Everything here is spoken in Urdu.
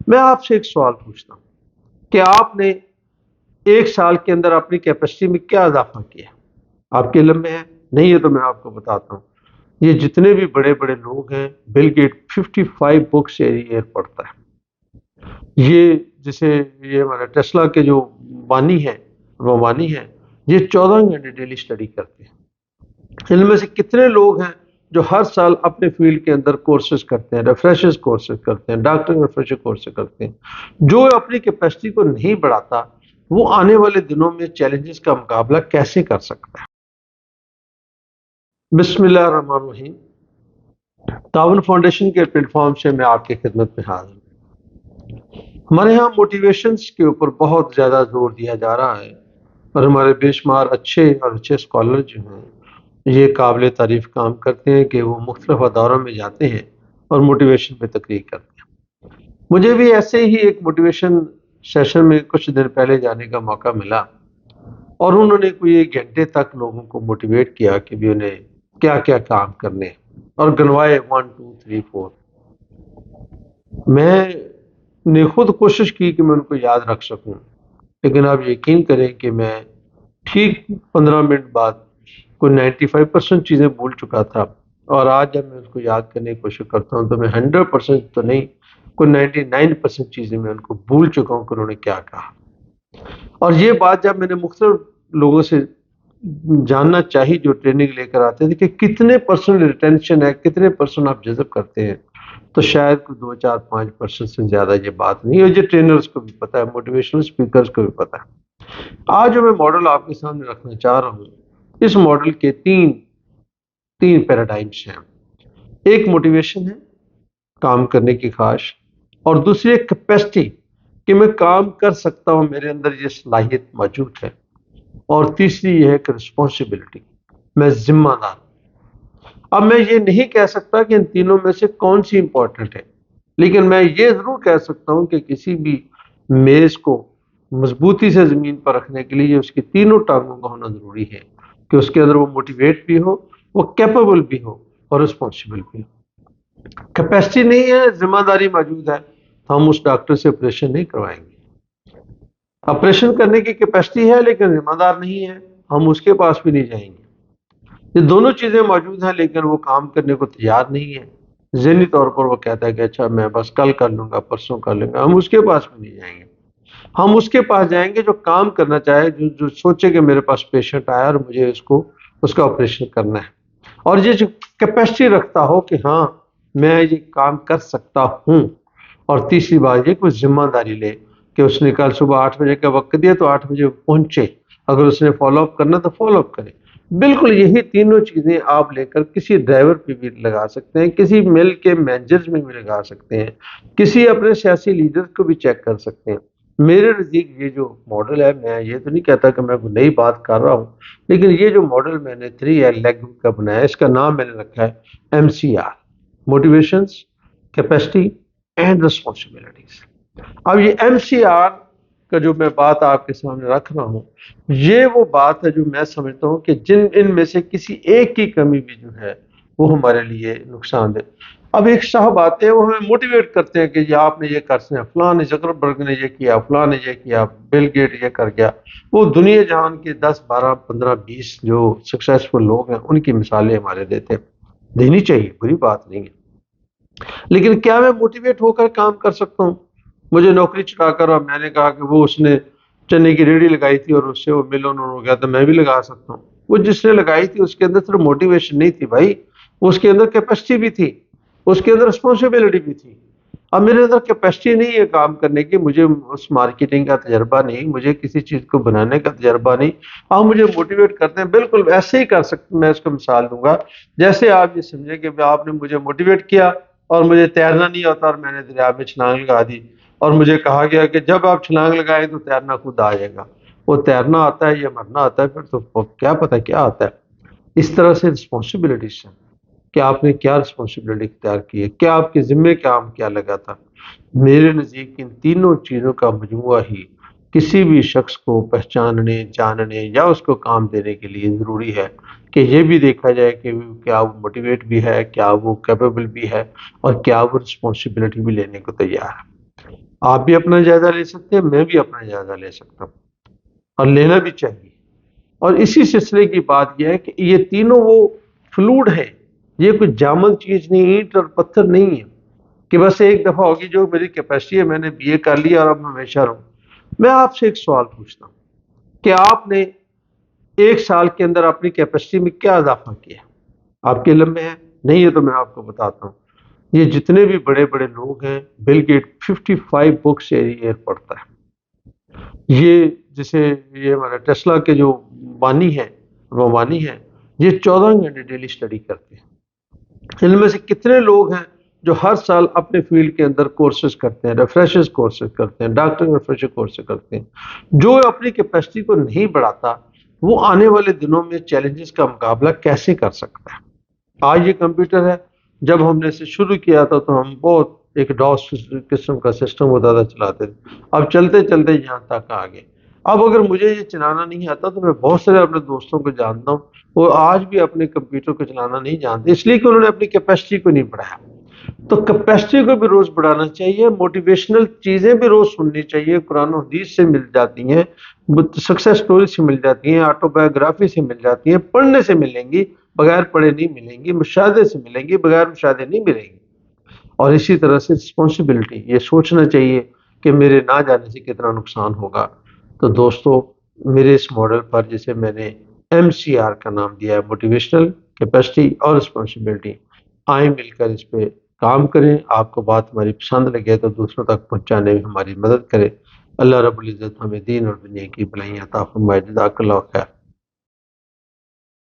میں آپ سے ایک سوال پوچھتا ہوں کہ آپ نے ایک سال کے اندر اپنی کیپیسٹی میں کیا اضافہ کیا؟ آپ کے علم میں ہے؟ نہیں ہے تو میں آپ کو بتاتا ہوں. یہ جتنے بھی بڑے بڑے لوگ ہیں، بل گیٹ 55 بکس ایئر پڑھتا ہے. یہ جیسے یہ ہمارا ٹیسلا کے جو بانی ہیں، وہ بانی ہیں، یہ 14 گھنٹے ڈیلی اسٹڈی کرتے ہیں. ان میں سے کتنے لوگ ہیں جو ہر سال اپنے فیلڈ کے اندر کورسز کرتے ہیں، ریفریشرز کورسز کرتے ہیں، ڈاکٹر ریفریشر کورسز کرتے ہیں. جو اپنی کیپیسٹی کو نہیں بڑھاتا وہ آنے والے دنوں میں چیلنجز کا مقابلہ کیسے کر سکتا ہے؟ بسم اللہ الرحمن الرحیم. تعاون فاؤنڈیشن کے پلیٹ فارم سے میں آپ کی خدمت میں حاضر ہوں. ہمارے ہاں موٹیویشنز کے اوپر بہت زیادہ زور دیا جا رہا ہے، اور ہمارے بے شمار اچھے اسکالر جو ہیں یہ قابل تعریف کام کرتے ہیں کہ وہ مختلف اداروں میں جاتے ہیں اور موٹیویشن پہ تقریر کرتے ہیں. مجھے بھی ایسے ہی ایک موٹیویشن سیشن میں کچھ دن پہلے جانے کا موقع ملا، اور انہوں نے کوئی 1 گھنٹے تک لوگوں کو موٹیویٹ کیا کہ بھی انہیں کیا کیا کام کرنے ہیں، اور گنوائے 1 2 3 4. میں نے خود کوشش کی کہ میں ان کو یاد رکھ سکوں، لیکن آپ یقین کریں کہ میں ٹھیک 15 منٹ بعد کوئی 95% چیزیں بھول چکا تھا، اور آج جب میں اس کو یاد کرنے کی کوشش کرتا ہوں تو میں 100% تو نہیں، کوئی 99% چیزیں میں ان کو بھول چکا ہوں کہ انہوں نے کیا کہا. اور یہ بات جب میں نے مختلف لوگوں سے جاننا چاہی جو ٹریننگ لے کر آتے تھے کہ کتنے پرسنٹ ریٹینشن ہے، کتنے پرسنٹ آپ جذب کرتے ہیں، تو شاید کوئی 2 4 5% سے زیادہ یہ بات نہیں ہے. یہ ٹرینرز کو بھی پتہ ہے، موٹیویشنل اسپیکرز کو بھی پتہ ہے. آج جو میں ماڈل آپ کے سامنے رکھنا چاہ رہا ہوں، اس ماڈل کے تین پیراڈائمس ہیں. ایک موٹیویشن ہے، کام کرنے کی خواہش، اور دوسری ایک کیپیسٹی کہ میں کام کر سکتا ہوں، میرے اندر یہ صلاحیت موجود ہے، اور تیسری یہ ہے کہ رسپانسبلٹی، میں ذمہ دار ہوں. اب میں یہ نہیں کہہ سکتا کہ ان تینوں میں سے کون سی امپورٹنٹ ہے، لیکن میں یہ ضرور کہہ سکتا ہوں کہ کسی بھی میز کو مضبوطی سے زمین پر رکھنے کے لیے اس کی تینوں ٹانگوں کا ہونا ضروری ہے، کہ اس کے اندر وہ موٹیویٹ بھی ہو، وہ کیپیبل بھی ہو، اور رسپانسبل بھی ہو. کیپیسٹی نہیں ہے، ذمہ داری موجود ہے، ہم اس ڈاکٹر سے آپریشن نہیں کروائیں گے. آپریشن کرنے کی کیپیسٹی ہے لیکن ذمہ دار نہیں ہے، ہم اس کے پاس بھی نہیں جائیں گے. یہ دونوں چیزیں موجود ہیں لیکن وہ کام کرنے کو تیار نہیں ہے. ذہنی طور پر وہ کہتا ہے کہ اچھا میں بس کل کر لوں گا، پرسوں کر لوں گا. ہم اس کے پاس بھی نہیں جائیں گے. ہم اس کے پاس جائیں گے جو کام کرنا چاہے، جو سوچے کہ میرے پاس پیشنٹ آیا اور مجھے اس کا آپریشن کرنا ہے، اور یہ جو کیپیسٹی رکھتا ہو کہ ہاں میں یہ کام کر سکتا ہوں. اور تیسری بات یہ کوئی ذمہ داری لے کہ اس نے کل صبح 8 بجے کا وقت دیا تو 8 بجے پہنچے، اگر اس نے فالو اپ کرنا تو فالو اپ کرے. بالکل یہی تینوں چیزیں آپ لے کر کسی ڈرائیور پہ بھی لگا سکتے ہیں، کسی مل کے مینیجرز میں بھی لگا سکتے ہیں، کسی اپنے سیاسی لیڈر کو بھی چیک کر سکتے ہیں. میرے نزدیک یہ جو ماڈل ہے، میں یہ تو نہیں کہتا کہ میں کوئی نئی بات کر رہا ہوں، لیکن یہ جو ماڈل میں نے 3L لیگ کا بنایا، اس کا نام میں نے رکھا ہے MCR، motivations, capacity and responsibilities. اب یہ MCR کا جو میں بات آپ کے سامنے رکھ رہا ہوں، یہ وہ بات ہے جو میں سمجھتا ہوں کہ ان میں سے کسی ایک کی کمی بھی جو ہے وہ ہمارے لیے نقصان دہ. اب ایک صاحب آتے ہیں، وہ ہمیں موٹیویٹ کرتے ہیں کہ یہ آپ نے یہ کر سکتے ہیں، فلاں نے زکربرگ نے یہ کیا، فلاں نے یہ کیا، بل گیٹ یہ کر گیا. وہ دنیا جہان کے 10 12 15 20 جو سکسیسفل لوگ ہیں ان کی مثالیں ہمارے دیتے ہیں. دینی چاہیے، بری بات نہیں ہے، لیکن کیا میں موٹیویٹ ہو کر کام کر سکتا ہوں؟ مجھے نوکری چلا کر، اور میں نے کہا کہ وہ اس نے چنے کی ریڑھی لگائی تھی اور اس سے وہ ملینئر ہو گیا تو میں بھی لگا سکتا ہوں. وہ جس نے لگائی تھی اس کے اندر صرف موٹیویشن نہیں تھی بھائی، اس کے اندر کیپیسٹی بھی تھی، اس کے اندر رسپانسبلٹی بھی تھی. اب میرے اندر کیپیسٹی نہیں ہے کام کرنے کی، مجھے اس مارکیٹنگ کا تجربہ نہیں، مجھے کسی چیز کو بنانے کا تجربہ نہیں. آپ مجھے موٹیویٹ کرتے ہیں، بالکل ایسے ہی کر سکتے. میں اس کو مثال دوں گا، جیسے آپ یہ سمجھیں کہ آپ نے مجھے موٹیویٹ کیا اور مجھے تیرنا نہیں ہوتا اور میں نے دریا میں چھلانگ لگا دی، اور مجھے کہا گیا کہ جب آپ چھلانگ لگائیں تو تیرنا خود آ جائے گا. وہ تیرنا آتا ہے یا مرنا آتا ہے، پھر تو کیا پتہ کیا آتا ہے. اس طرح سے رسپانسبلٹیز ہیں کہ آپ نے کیا رسپانسبلٹی اختیار کی ہے، کیا آپ کے ذمے کام کیا لگا تھا. میرے نزدیک ان تینوں چیزوں کا مجموعہ ہی کسی بھی شخص کو پہچاننے، جاننے یا اس کو کام دینے کے لیے ضروری ہے کہ یہ بھی دیکھا جائے کہ کیا وہ موٹیویٹ بھی ہے، کیا وہ کیپیبل بھی ہے، اور کیا وہ رسپانسبلٹی بھی لینے کو تیار ہے. آپ بھی اپنا جائزہ لے سکتے ہیں، میں بھی اپنا جائزہ لے سکتا ہوں، اور لینا بھی چاہیے۔ اور اسی سلسلے کی بات یہ ہے کہ یہ تینوں وہ فلوڈ ہے، یہ کوئی جامد چیز نہیں، اینٹ اور پتھر نہیں ہے کہ بس ایک دفعہ ہوگی جو میری کیپیسٹی ہے، میں نے بی اے کر لیا اور اب میں ہمیشہ رہوں۔ میں آپ سے ایک سوال پوچھتا ہوں کہ آپ نے ایک سال کے اندر اپنی کیپیسٹی میں کیا اضافہ کیا؟ آپ کے علم میں ہے؟ نہیں ہے تو میں آپ کو بتاتا ہوں۔ یہ جتنے بھی بڑے بڑے لوگ ہیں، بل گیٹ 55 بکس ایئر پڑھتا ہے۔ یہ جیسے یہ ہمارا ٹیسلا کے جو بانی ہیں، وہ بانی ہیں، یہ 14 گھنٹے ڈیلی اسٹڈی کرتے ہیں۔ ان میں سے کتنے لوگ ہیں جو ہر سال اپنے فیلڈ کے اندر کورسز کرتے ہیں، ریفریشرز کورسز کرتے ہیں، ڈاکٹر ریفریشر کورسز کرتے ہیں۔ جو اپنی کیپیسٹی کو نہیں بڑھاتا وہ آنے والے دنوں میں چیلنجز کا مقابلہ کیسے کر سکتا ہے؟ آج یہ کمپیوٹر ہے، جب ہم نے اسے شروع کیا تھا تو ہم بہت ایک ڈاس قسم کا سسٹم ہوتا تھا چلاتے تھے، اب چلتے چلتے یہاں تک آ گئے۔ اب اگر مجھے یہ چلانا نہیں آتا تو میں بہت سارے اپنے دوستوں کو جانتا ہوں وہ آج بھی اپنے کمپیوٹر کو چلانا نہیں جانتے، اس لیے کہ انہوں نے اپنی کیپیسٹی کو نہیں بڑھایا۔ تو کیپیسٹی کو بھی روز بڑھانا چاہیے، موٹیویشنل چیزیں بھی روز سننی چاہیے، قرآن و حدیث سے مل جاتی ہیں، سکسیس سٹوری سے مل جاتی ہیں، آٹو بایوگرافی سے مل جاتی ہیں، پڑھنے سے ملیں گی، بغیر پڑھے نہیں ملیں گی، مشاہدے سے ملیں گی، بغیر مشاہدے نہیں ملیں گی۔ اور اسی طرح سے رسپانسبلٹی، یہ سوچنا چاہیے کہ میرے نہ جانے سے کتنا نقصان ہوگا۔ تو دوستو، میرے اس ماڈل پر جسے میں نے MCR کا نام دیا ہے، موٹیویشنل، کیپیسٹی اور رسپانسبلٹی، آئیں مل کر اس پہ کام کریں۔ آپ کو بات ہماری پسند لگے تو دوسروں تک پہنچانے میں ہماری مدد کرے۔ اللہ رب العزت ہمیں دین اور دنیا کی بھلائیاں عطا فرمائے۔ جزاک اللہ خیر۔